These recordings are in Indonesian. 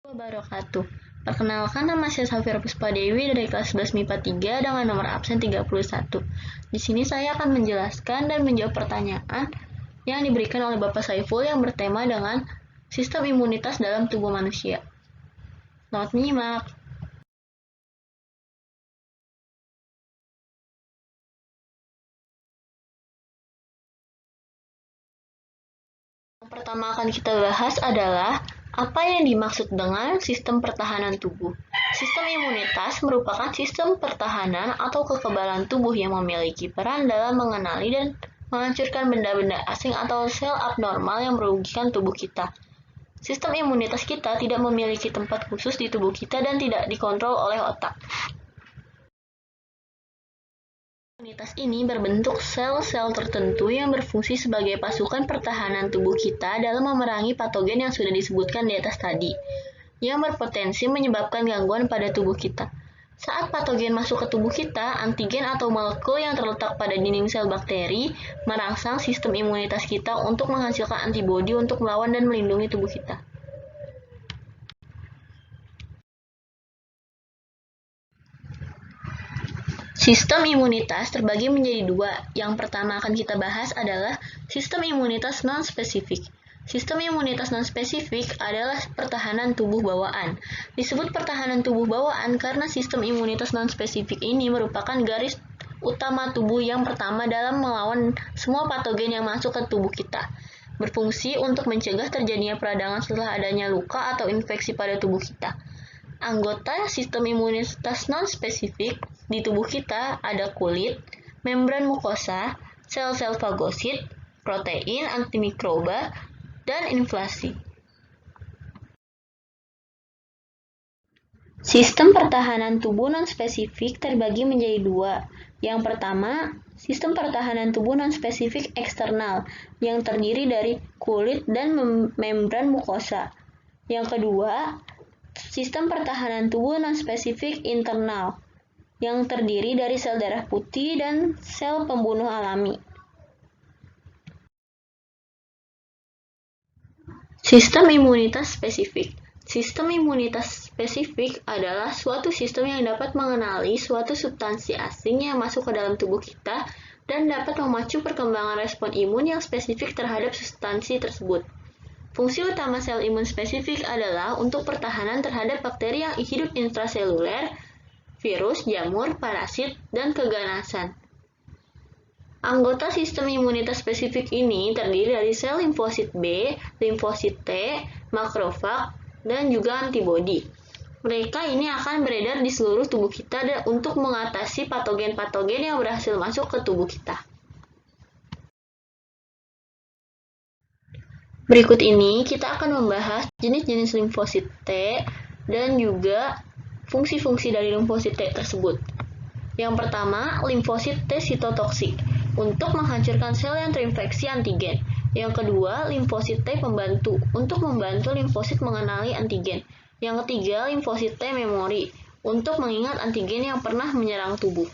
Wabarakatuh. Perkenalkan, nama saya Safira Puspadewi dari kelas 11 MIPA 3 dengan nomor absen 31. Di sini saya akan menjelaskan dan menjawab pertanyaan yang diberikan oleh Bapak Saiful yang bertema dengan sistem imunitas dalam tubuh manusia. Selamat menyimak. Yang pertama akan kita bahas adalah apa yang dimaksud dengan sistem pertahanan tubuh. Sistem imunitas merupakan sistem pertahanan atau kekebalan tubuh yang memiliki peran dalam mengenali dan menghancurkan benda-benda asing atau sel abnormal yang merugikan tubuh kita. Sistem imunitas kita tidak memiliki tempat khusus di tubuh kita dan tidak dikontrol oleh otak. Imunitas ini berbentuk sel-sel tertentu yang berfungsi sebagai pasukan pertahanan tubuh kita dalam memerangi patogen yang sudah disebutkan di atas tadi, yang berpotensi menyebabkan gangguan pada tubuh kita. Saat patogen masuk ke tubuh kita, antigen atau molekul yang terletak pada dinding sel bakteri merangsang sistem imunitas kita untuk menghasilkan antibodi untuk melawan dan melindungi tubuh kita. Sistem imunitas terbagi menjadi dua. Yang pertama akan kita bahas adalah sistem imunitas non-spesifik. Sistem imunitas non-spesifik adalah pertahanan tubuh bawaan. Disebut pertahanan tubuh bawaan karena sistem imunitas non-spesifik ini merupakan garis utama tubuh yang pertama dalam melawan semua patogen yang masuk ke tubuh kita. Berfungsi untuk mencegah terjadinya peradangan setelah adanya luka atau infeksi pada tubuh kita. Anggota sistem imunitas non-spesifik di tubuh kita ada kulit, membran mukosa, sel-sel fagosit, protein, antimikroba, dan inflasi. Sistem pertahanan tubuh non-spesifik terbagi menjadi dua. Yang pertama, sistem pertahanan tubuh non-spesifik eksternal yang terdiri dari kulit dan membran mukosa. Yang kedua, sistem pertahanan tubuh non-spesifik internal yang terdiri dari sel darah putih dan sel pembunuh alami. Sistem imunitas spesifik. Sistem imunitas spesifik adalah suatu sistem yang dapat mengenali suatu substansi asing yang masuk ke dalam tubuh kita dan dapat memacu perkembangan respon imun yang spesifik terhadap substansi tersebut. Fungsi utama sel imun spesifik adalah untuk pertahanan terhadap bakteri yang hidup intraseluler, virus, jamur, parasit, dan keganasan. Anggota sistem imunitas spesifik ini terdiri dari sel limfosit B, limfosit T, makrofag, dan juga antibodi. Mereka ini akan beredar di seluruh tubuh kita untuk mengatasi patogen-patogen yang berhasil masuk ke tubuh kita. Berikut ini kita akan membahas jenis-jenis limfosit T dan juga fungsi-fungsi dari limfosit T tersebut. Yang pertama, limfosit T sitotoksik untuk menghancurkan sel yang terinfeksi antigen. Yang kedua, limfosit T pembantu untuk membantu limfosit mengenali antigen. Yang ketiga, limfosit T memori untuk mengingat antigen yang pernah menyerang tubuh.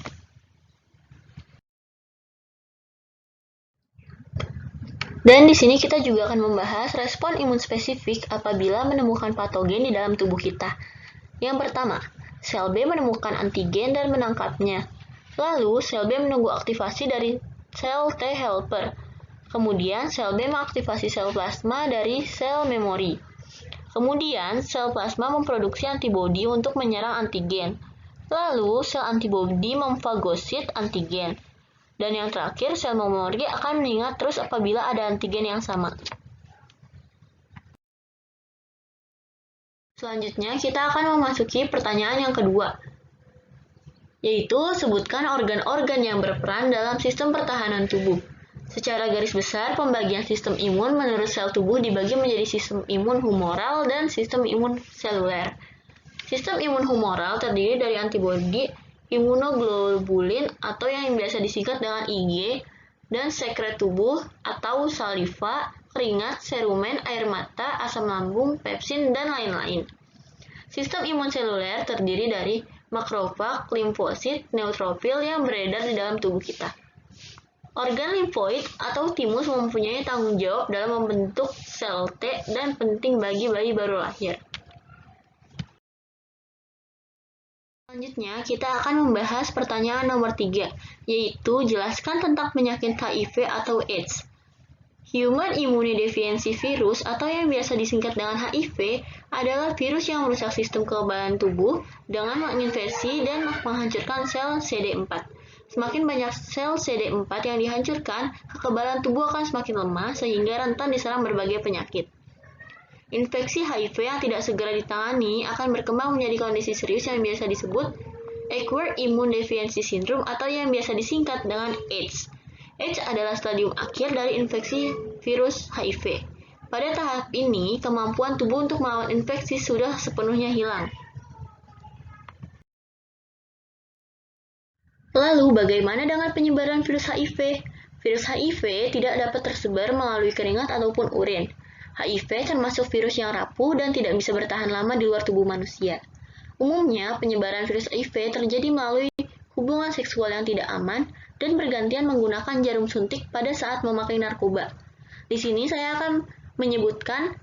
Dan di sini kita juga akan membahas respon imun spesifik apabila menemukan patogen di dalam tubuh kita. Yang pertama, sel B menemukan antigen dan menangkapnya. Lalu, sel B menunggu aktivasi dari sel T helper. Kemudian, sel B mengaktifasi sel plasma dari sel memori. Kemudian, sel plasma memproduksi antibodi untuk menyerang antigen. Lalu, sel antibodi memfagosit antigen. Dan yang terakhir, sel memori akan mengingat terus apabila ada antigen yang sama. Selanjutnya, kita akan memasuki pertanyaan yang kedua, yaitu sebutkan organ-organ yang berperan dalam sistem pertahanan tubuh. Secara garis besar, pembagian sistem imun menurut sel tubuh dibagi menjadi sistem imun humoral dan sistem imun seluler. Sistem imun humoral terdiri dari antibodi, imunoglobulin atau yang biasa disingkat dengan IG, dan sekret tubuh atau saliva, keringat, serumen, air mata, asam lambung, pepsin, dan lain-lain. Sistem imun seluler terdiri dari makrofag, limfosit, neutrofil yang beredar di dalam tubuh kita. Organ limfoid atau timus mempunyai tanggung jawab dalam membentuk sel T dan penting bagi bayi baru lahir. Selanjutnya, kita akan membahas pertanyaan nomor 3, yaitu jelaskan tentang penyakit HIV atau AIDS. Human Immunodeficiency Virus atau yang biasa disingkat dengan HIV adalah virus yang merusak sistem kekebalan tubuh dengan menginfeksi dan menghancurkan sel CD4. Semakin banyak sel CD4 yang dihancurkan, kekebalan tubuh akan semakin lemah sehingga rentan diserang berbagai penyakit. Infeksi HIV yang tidak segera ditangani akan berkembang menjadi kondisi serius yang biasa disebut Acquired Immune Deficiency Syndrome atau yang biasa disingkat dengan AIDS. AIDS adalah stadium akhir dari infeksi virus HIV. Pada tahap ini, kemampuan tubuh untuk melawan infeksi sudah sepenuhnya hilang. Lalu, bagaimana dengan penyebaran virus HIV? Virus HIV tidak dapat tersebar melalui keringat ataupun urin. HIV termasuk virus yang rapuh dan tidak bisa bertahan lama di luar tubuh manusia. Umumnya, penyebaran virus HIV terjadi melalui hubungan seksual yang tidak aman dan bergantian menggunakan jarum suntik pada saat memakai narkoba. Di sini saya akan menyebutkan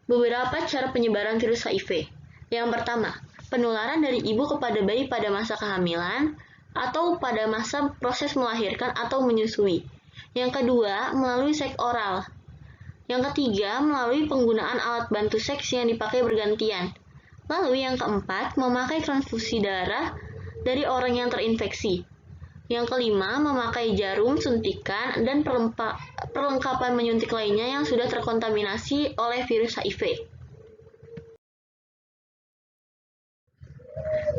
beberapa cara penyebaran virus HIV. Yang pertama, penularan dari ibu kepada bayi pada masa kehamilan atau pada masa proses melahirkan atau menyusui. Yang kedua, melalui seks oral. Yang ketiga, melalui penggunaan alat bantu seks yang dipakai bergantian. Lalu yang keempat, memakai transfusi darah dari orang yang terinfeksi. Yang kelima, memakai jarum suntikan dan perlengkapan menyuntik lainnya yang sudah terkontaminasi oleh virus HIV.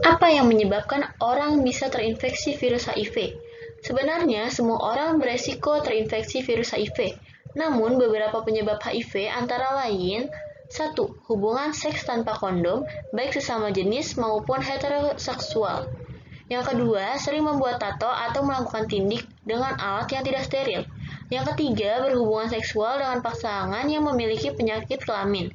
Apa yang menyebabkan orang bisa terinfeksi virus HIV? Sebenarnya, semua orang beresiko terinfeksi virus HIV. Namun, beberapa penyebab HIV antara lain 1. Hubungan seks tanpa kondom, baik sesama jenis maupun heteroseksual. Yang kedua, sering membuat tato atau melakukan tindik dengan alat yang tidak steril. Yang ketiga, berhubungan seksual dengan pasangan yang memiliki penyakit kelamin.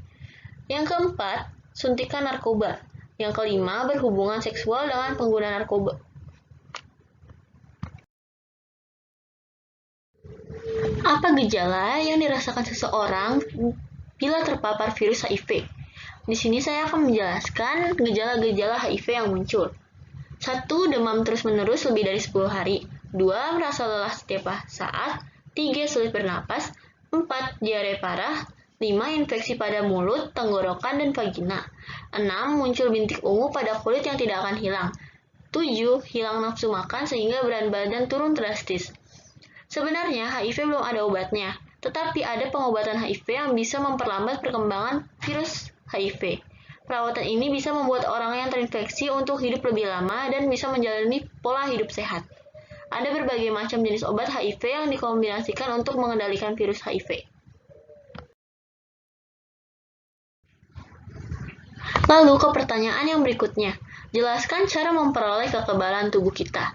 Yang keempat, suntikan narkoba. Yang kelima, berhubungan seksual dengan pengguna narkoba. Apa gejala yang dirasakan seseorang bila terpapar virus HIV? Di sini saya akan menjelaskan gejala-gejala HIV yang muncul. 1. Demam terus-menerus lebih dari 10 hari. 2. Merasa lelah setiap saat. 3. Sulit bernapas. 4. Diare parah. 5. Infeksi pada mulut, tenggorokan, dan vagina. 6. Muncul bintik ungu pada kulit yang tidak akan hilang. 7. Hilang nafsu makan sehingga berat badan turun drastis. Sebenarnya HIV belum ada obatnya, tetapi ada pengobatan HIV yang bisa memperlambat perkembangan virus HIV. Perawatan ini bisa membuat orang yang terinfeksi untuk hidup lebih lama dan bisa menjalani pola hidup sehat. Ada berbagai macam jenis obat HIV yang dikombinasikan untuk mengendalikan virus HIV. Lalu ke pertanyaan yang berikutnya, jelaskan cara memperoleh kekebalan tubuh kita.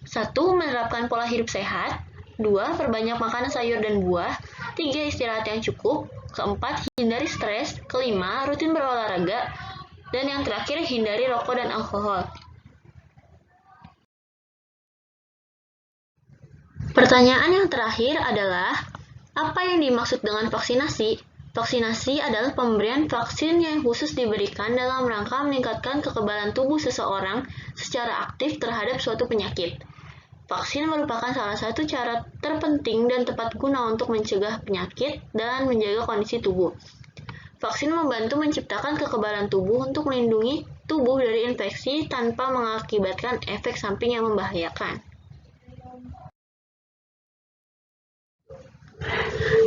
1. Menerapkan pola hidup sehat. 2. Perbanyak makanan sayur dan buah. 3. Istirahat yang cukup. 4. Hindari stres. 5. Rutin berolahraga. Dan yang terakhir, hindari rokok dan alkohol. Pertanyaan yang terakhir adalah, apa yang dimaksud dengan vaksinasi? Vaksinasi adalah pemberian vaksin yang khusus diberikan dalam rangka meningkatkan kekebalan tubuh seseorang secara aktif terhadap suatu penyakit. Vaksin merupakan salah satu cara terpenting dan tepat guna untuk mencegah penyakit dan menjaga kondisi tubuh. Vaksin membantu menciptakan kekebalan tubuh untuk melindungi tubuh dari infeksi tanpa mengakibatkan efek samping yang membahayakan.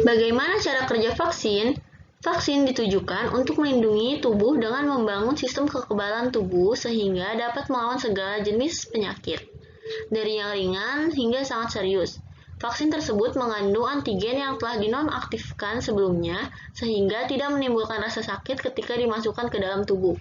Bagaimana cara kerja vaksin? Vaksin ditujukan untuk melindungi tubuh dengan membangun sistem kekebalan tubuh sehingga dapat melawan segala jenis penyakit, dari yang ringan hingga sangat serius. Vaksin tersebut mengandung antigen yang telah dinonaktifkan sebelumnya sehingga tidak menimbulkan rasa sakit ketika dimasukkan ke dalam tubuh.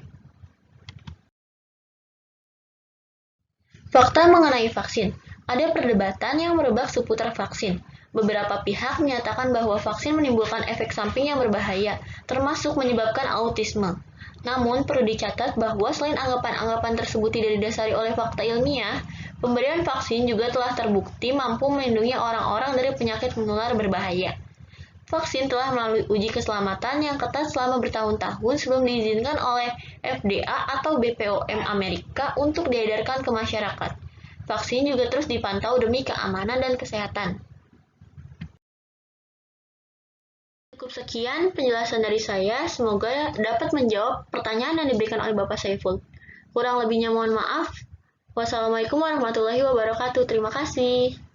Fakta mengenai vaksin. Ada perdebatan yang merebak seputar vaksin. Beberapa pihak menyatakan bahwa vaksin menimbulkan efek samping yang berbahaya, termasuk menyebabkan autisme. Namun, perlu dicatat bahwa selain anggapan-anggapan tersebut tidak didasari oleh fakta ilmiah, pemberian vaksin juga telah terbukti mampu melindungi orang-orang dari penyakit menular berbahaya. Vaksin telah melalui uji keselamatan yang ketat selama bertahun-tahun sebelum diizinkan oleh FDA atau BPOM Amerika untuk diedarkan ke masyarakat. Vaksin juga terus dipantau demi keamanan dan kesehatan. Cukup sekian penjelasan dari saya, semoga dapat menjawab pertanyaan yang diberikan oleh Bapak Saiful. Kurang lebihnya mohon maaf. Wassalamualaikum warahmatullahi wabarakatuh. Terima kasih.